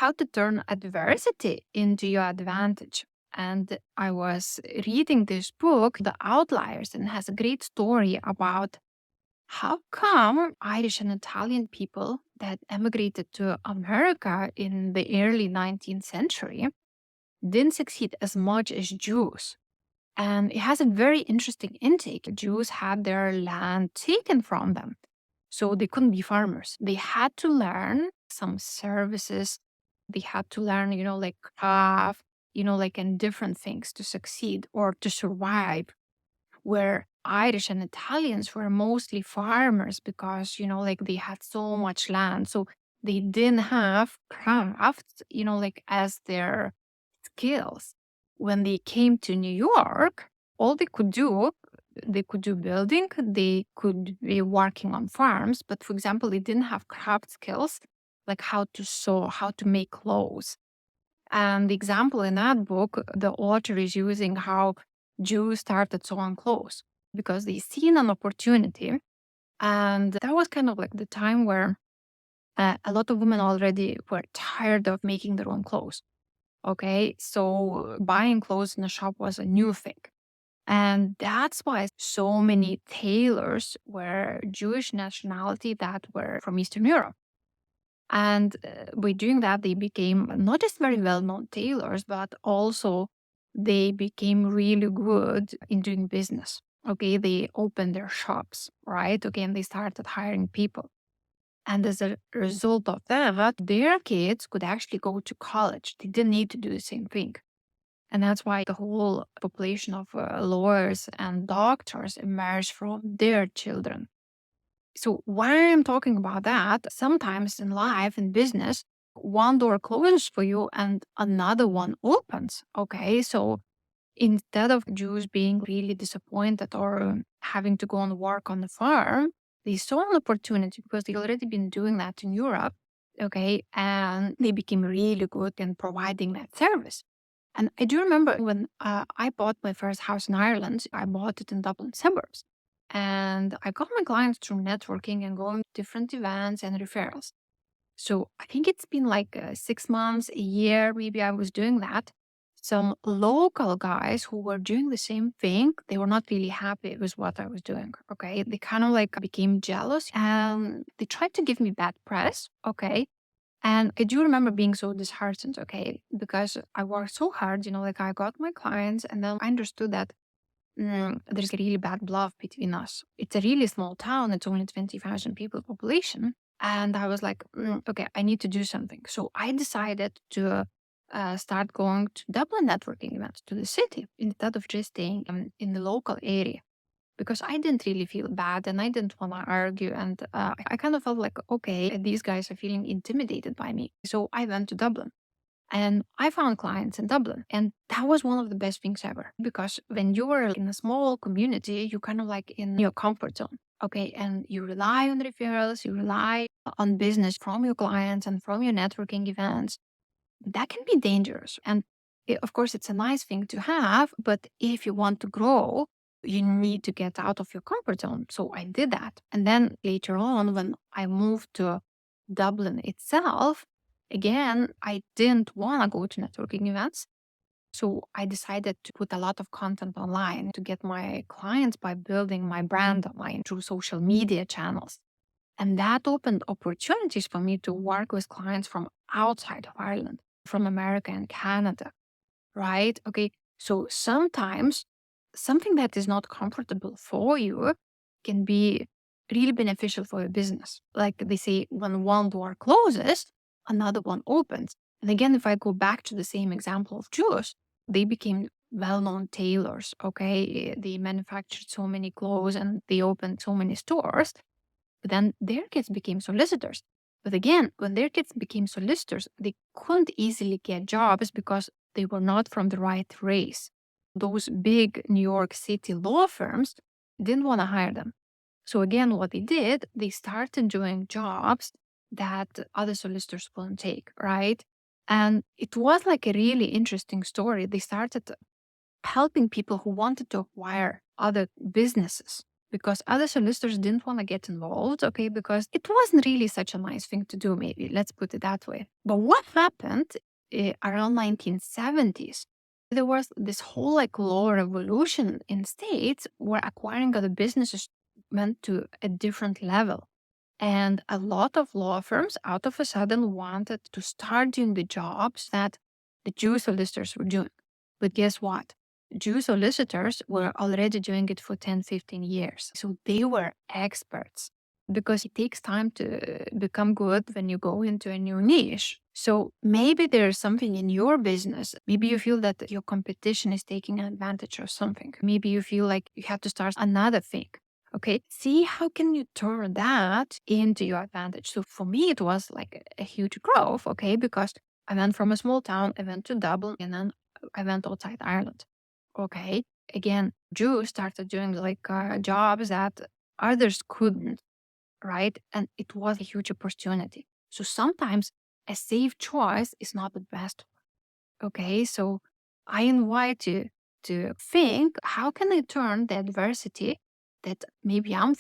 how to turn adversity into your advantage. And I was reading this book, The Outliers, and it has a great story about how come Irish and Italian people that emigrated to America in the early 19th century didn't succeed as much as Jews. And it has a very interesting intake. Jews had their land taken from them, so they couldn't be farmers. They had to learn some services. They had to learn, like craft, and different things to succeed or to survive. Where Irish and Italians were mostly farmers because, like they had so much land. So they didn't have crafts, as their skills. When they came to New York, all they could do building, they could be working on farms, but for example, they didn't have craft skills like how to sew, how to make clothes. And the example in that book, the author is using how Jews started sewing clothes because they seen an opportunity. And that was kind of like the time where a lot of women already were tired of making their own clothes. Okay, so buying clothes in a shop was a new thing. And that's why so many tailors were Jewish nationality that were from Eastern Europe. And by doing that, they became not just very well known tailors, but also they became really good in doing business. Okay, they opened their shops, right? Okay, and they started hiring people. And as a result of that, their kids could actually go to college. They didn't need to do the same thing. And that's why the whole population of lawyers and doctors emerged from their children. So, why I'm talking about that, sometimes in life, in business, one door closes for you and another one opens. Okay. So, instead of Jews being really disappointed or having to go and work on the farm, they saw an opportunity because they already been doing that in Europe. Okay. And they became really good in providing that service. And I do remember when I bought my first house in Ireland, I bought it in Dublin suburbs. And I got my clients through networking and going to different events and referrals. So I think it's been like 6 months, a year, maybe I was doing that. Some local guys who were doing the same thing, they were not really happy with what I was doing. Okay. They kind of like became jealous and they tried to give me bad press. Okay. And I do remember being so disheartened, okay, because I worked so hard, like I got my clients and then I understood that there's a really bad bluff between us. It's a really small town, it's only 20,000 people population. And I was like, okay, I need to do something. So I decided to start going to Dublin networking events to the city instead of just staying in the local area because I didn't really feel bad and I didn't want to argue. And I kind of felt like, okay, these guys are feeling intimidated by me. So I went to Dublin and I found clients in Dublin. And that was one of the best things ever because when you were in a small community, you kind of like in your comfort zone. Okay. And you rely on referrals, you rely on business from your clients and from your networking events. That can be dangerous. And of course, it's a nice thing to have. But if you want to grow, you need to get out of your comfort zone. So I did that. And then later on, when I moved to Dublin itself, again, I didn't want to go to networking events. So I decided to put a lot of content online to get my clients by building my brand online through social media channels. And that opened opportunities for me to work with clients from outside of Ireland, from America and Canada, right? Okay. So sometimes something that is not comfortable for you can be really beneficial for your business. Like they say, when one door closes, another one opens. And again, if I go back to the same example of Jews, they became well-known tailors. Okay. They manufactured so many clothes and they opened so many stores. But then their kids became solicitors. But again, when their kids became solicitors, they couldn't easily get jobs because they were not from the right race. Those big New York City law firms didn't want to hire them. So again, what they did, they started doing jobs that other solicitors couldn't take, right? And it was like a really interesting story. They started helping people who wanted to acquire other businesses. because other solicitors didn't want to get involved, okay, because it wasn't really such a nice thing to do, maybe. Let's put it that way. But what happened around 1970s? There was this whole like law revolution in states where acquiring other businesses went to a different level. And a lot of law firms out of a sudden wanted to start doing the jobs that the Jew solicitors were doing. But guess what? Jew solicitors were already doing it for 10, 15 years. So they were experts because it takes time to become good when you go into a new niche. So maybe there's something in your business. Maybe you feel that your competition is taking advantage of something. Maybe you feel like you have to start another thing. Okay, see how can you turn that into your advantage. So for me, it was like a huge growth, okay, because I went from a small town, I went to Dublin, and then I went outside Ireland. Okay, again, Jews started doing like jobs that others couldn't, right? And it was a huge opportunity. So sometimes a safe choice is not the best one. Okay, so I invite you to think, how can I turn the adversity that maybe I'm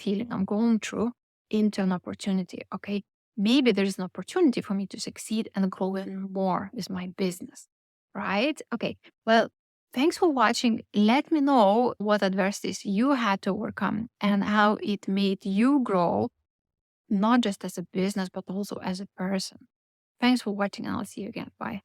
going through into an opportunity? Okay, maybe there's an opportunity for me to succeed and grow even more with my business, right? Okay, well, thanks for watching. Let me know what adversities you had to overcome and how it made you grow, not just as a business, but also as a person. Thanks for watching, and I'll see you again. Bye.